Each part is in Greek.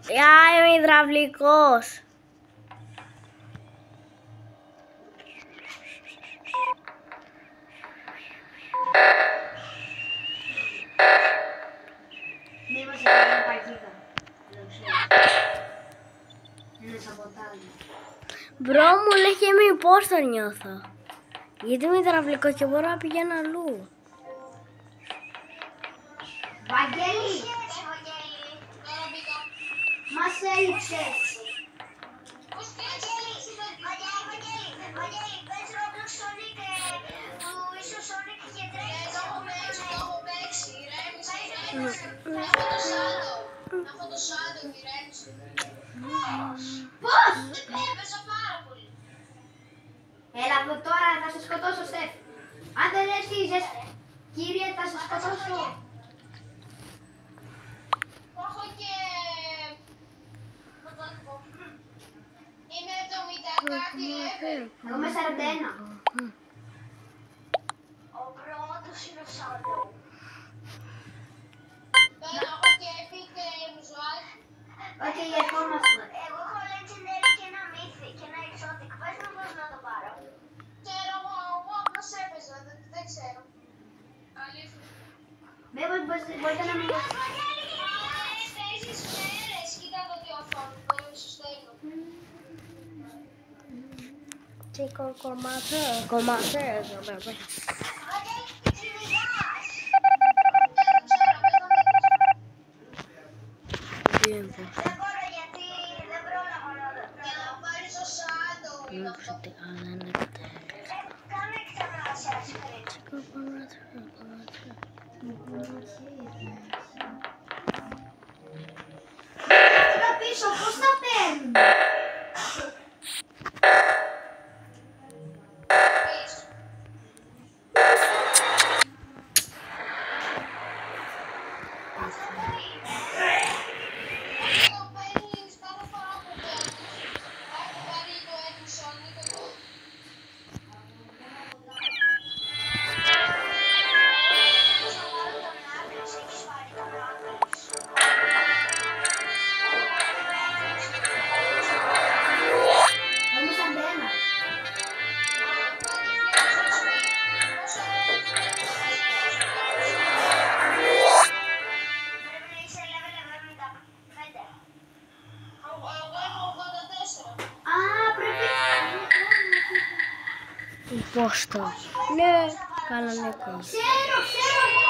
Είμαι υδραυλικός. Μήπως υπάρχει παγίδα. Δεν ξέρω. Είναι σαμποτάζ. Μπρο μου λέει και εμείς πώς το νιώθω. Γιατί είμαι υδραυλικό και μπορώ να πηγαίνω αλλού. Βαγγέλη! Μας έλειψες. Βαγγέλη, πες Roblox Sonic που είσαι ο Sonic και τρέχεις. Το έχω παίξει, ηρέμησε. Έχω το Shadow, ηρέμησε. Πώς! Έπαιζα πάρα πολύ. Έλα από τώρα θα σε σκοτώσω, Στεφ. Αν δεν έστειζες, κύριε, θα σε σκοτώσω. Έχω και... Είμαι 70 κάτι level. Εγώ είμαι 41. Ο πρώτος είναι ο Shadow. Έχω και epic visual. Οκ, ερχόμαστε. Εγώ έχω legendary και ένα mythic και ένα exotic. Πες μου πώς να το πάρω. Ξέρω εγώ απλώς έπαιζα, δεν ξέρω. Αλήθεια. Μήπως μπορείτε να μην... Παίζεις μέρες, κοίτα το τι οθόνη, μπορεί να σου στέλνω. Chico comatero. Βαγγέλη, Tiempo. δεν μπορώ γιατί δεν πρόλαβα να δω. Για να πάρεις το Shadow. No se te hablan de patera. Κάνε ξανά share screen. Chico comatero. Τώρα πίσω, πώς τα παίρνουν. Πίσω. Το παίρνεις κάθε φορά που παίρνεις. Έχω πάρει το Epic Sonic εγώ. Θα πάρω τον Knuckles, έχεις πάρει τον Knuckles. Εγώ είμαι 41. Πρέπει να είσαι level 75. Εγώ είμαι 84. Α, πρέπει... Πώς το. Ναι, κανονικό. Ξέρω εγώ.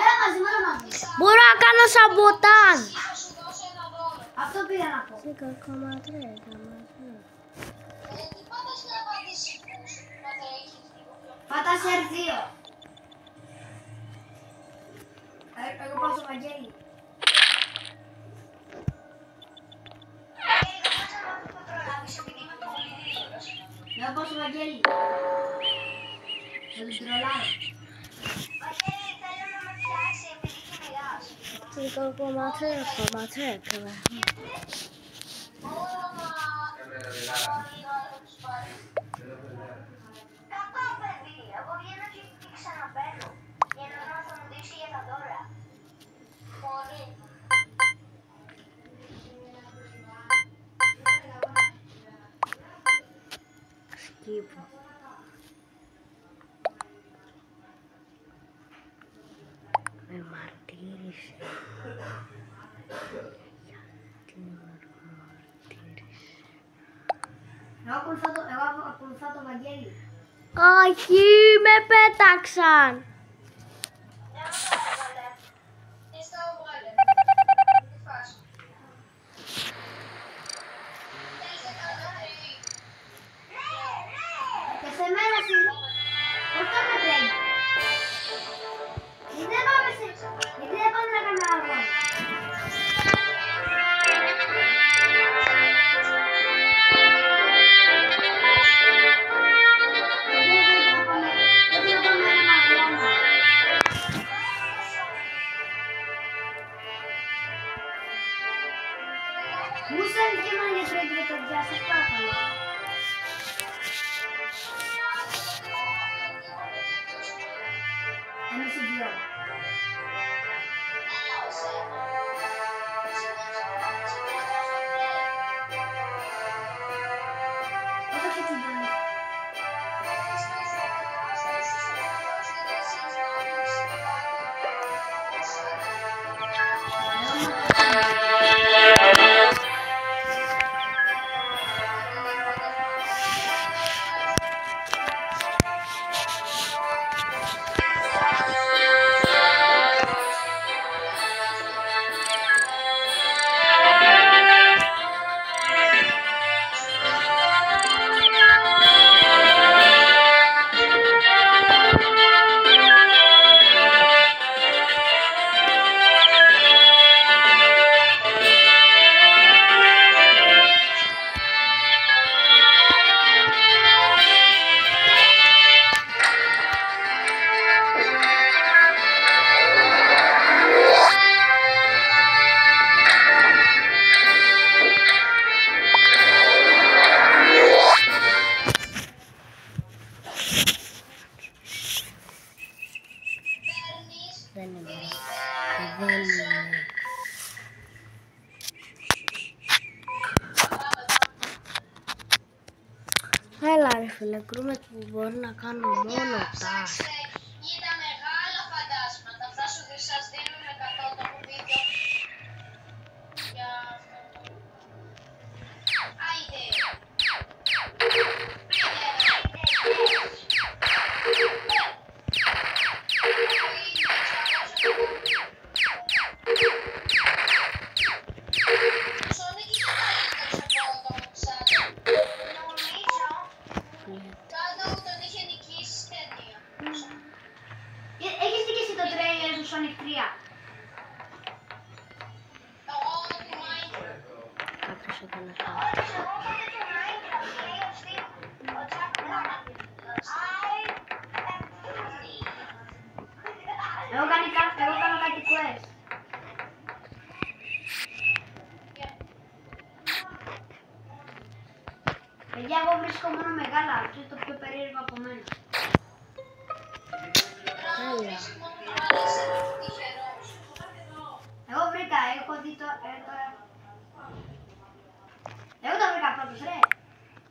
Έλα μαζί, μόνο μαζί. Μπορώ να κάνω σαμποτάζ. Θα σου δώσω ένα δώρο. Αυτό πήγα να πω. Chico comatero. Τι πάντας να απαντήσεις να τρέχεις λίγο πιο. Πάτα σε R2. Εγώ πάω στο Βαγγέλη. Εγώ πάω στο Βαγγέλη. Θα τον τρολάρω. Βαγγέλη, θέλω να με φτιάξει επειδή κυνηγάς. Chico comatero. Κακό παιδί, εγώ βγαίνω και ξαναμπαίνω. Για να μάθω να μου δείξει για τα δώρα. Μπορεί. Σκύπο. Με μαρτύρησε. Γιατί με μαρτύρησε. Εγώ ακολουθώ το Βαγγέλη. Όχι, με πέταξαν. Δεν μου το έβαλε. Τι στο έβαλε. Τι φάση. Θέλεις να κάνω το τρίγι. Ναι. Και σε μένα πώς το με τρέχει. Γιατί δεν πάμε να κάνουμε αγώνα. Γιατί να πάμε έναν αγώνα. Μου στέλνεις και εμένα για τρέχει παιδιά, σας παρακαλώ. Εμείς οι δυο. Έλα ρε φίλε, κρούμε που μπορεί να κάνω μόνο τα. Ψάξτε για τα μεγάλα φαντάσματα. Αυτά σας δίνουν 100 το βίντεο. Για αυτό. Άιντε. Έχεις δει και εσύ το τρέιλερ του Sonic 3. Κάποιος έκανε Εγώ κάνω κάτι quest. Παιδιά, εγώ βρίσκω μόνο μεγάλα, αυτό είναι το πιο περίεργο από μένα. Έλα. Εγώ βρήκα, έχω δει το... Εγώ το βρήκα πρώτος, ρε.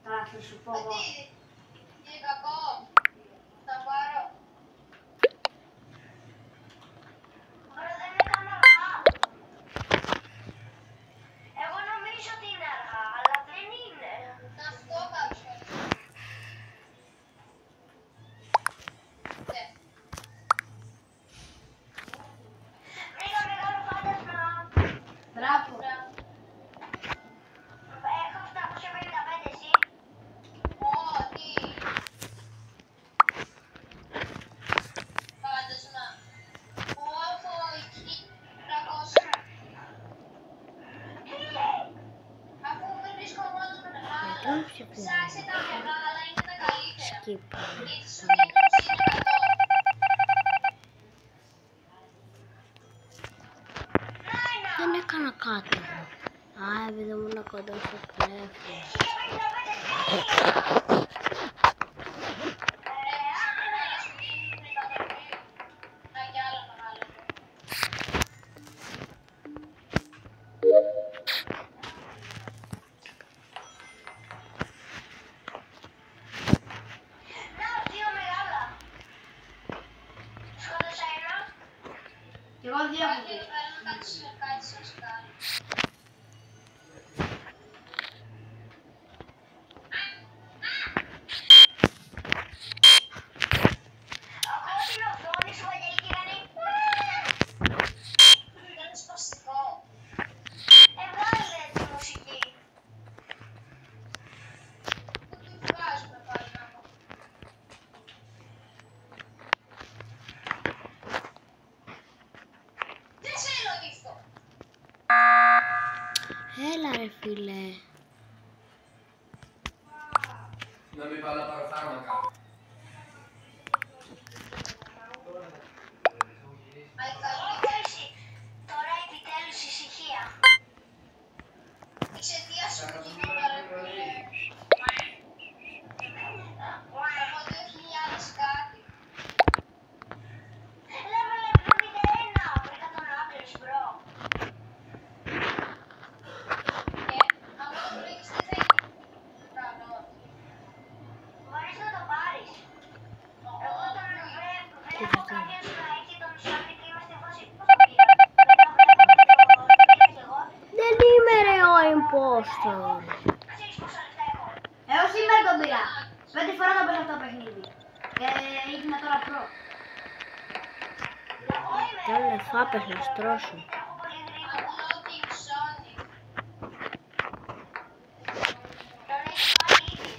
Τώρα θα σου πω εγώ. Είναι κακό. Θα πάρω. Εγώ νομίζω ότι είναι αργά, αλλά δεν είναι. Αυτό κάποιος. Βρήκα μεγάλο φάντασμα. Μπράβο. Έχω 755 εσύ. Ό,τι. Φάντασμα. Έχω εκεί 300. Αφού δεν βρίσκω μόνο τα μεγάλα. Δεν ψηφίζω. Ψάξε τα μεγάλα, είναι τα καλύτερα. Skip. Γιατί σου δίνουν συν 100. Δεν έκανα κάτι. Α, επειδή ήμουν κοντά στο κλέφτη. Και εγώ δύο έχω δει. Έλα ρε φίλε. Να μην πάω να πάρω φάρμακα. Τώρα επιτέλους ησυχία. Εξαιτίας σου που γινόταν από 2000 κάτι. Level 71, βρήκα τον Άπλες, μπρο. Αν το βρήκες τι θα γίνει. Μπορείς να το πάρεις. Εγώ τον βλέπω κάποιος να έχει τον Sonic και είμαστε φάση πώς το πήρα. Δεν είμαι ρε ο impostor. Ξέρεις πόσα λεφτά έχω. Εγώ σήμερα τον πήρα. 5 φορά το παίζω αυτό το παιχνίδι. Και έγινα τώρα προ. Θέλε φάπες να στρώσουν. Έχω πολύ γρήγορα. Unlocking Sonic. Τον έχεις πάρει ήδη.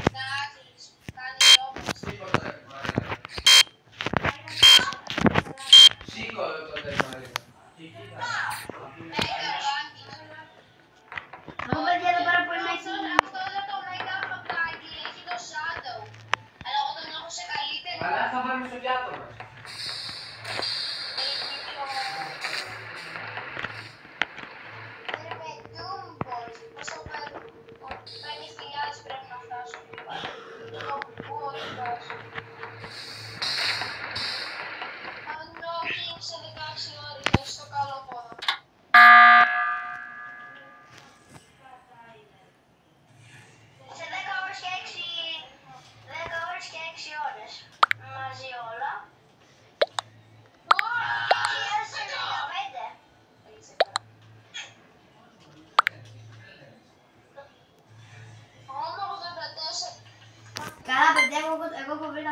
Εντάξει, κάνει λόγος. Σήκω το τερμάρι. Mega Buggy. Εγώ παιδιά εδώ πέρα που είμαι Αυτό εκεί. εδώ το Mega Buggy έχει το Shadow. Αλλά εγώ τον έχω σε καλύτερη. Αλλά θα πάμε στο πιάτο μας.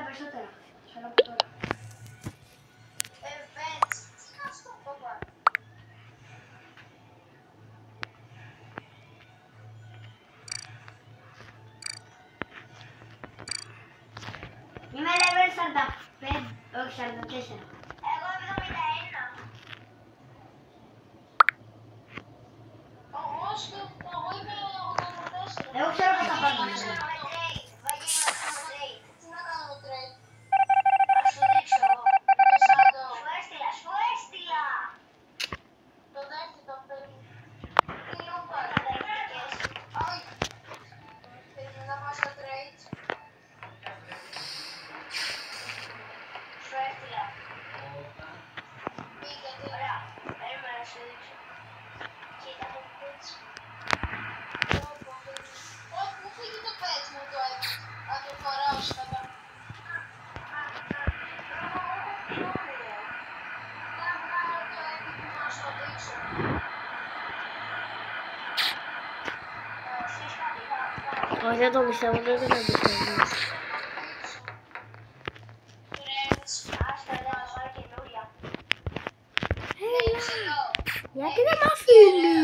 περισσότερα. Θέλω από τώρα. Events. Τι είναι αυτό, παπά. Είμαι level 45, όχι 44. Εγώ 71. Εγώ είμαι 84. Εγώ ξέρω πώς θα Βαγγέλη, πάμε. να κάνουμε trade. Βαγγέλη, να κάνουμε trade. Τι να κάνουμε trade. Να σου δείξω εγώ. Σου έστειλα. Το δέχτηκα παιδί. Τι λούπα τα δέχτηκες. Όχι. Θέλουμε να πάω στο trade. Σου έστειλα. Πήγε τώρα. Περίμενα να σου δείξω. Κοίτα το πίτσι. Όχι, μου φύγει το pet μου το έτσι. Θα το φοράω μετά. Θα βγάλω το epic να στο δείξω. Εσείς κάτι θα Όχι, δεν το πιστεύω, δεν το πιστεύω. Friends, άστα εδώ να πάρω καινούρια. Έλα, γιατί δεν μ' αφήνει.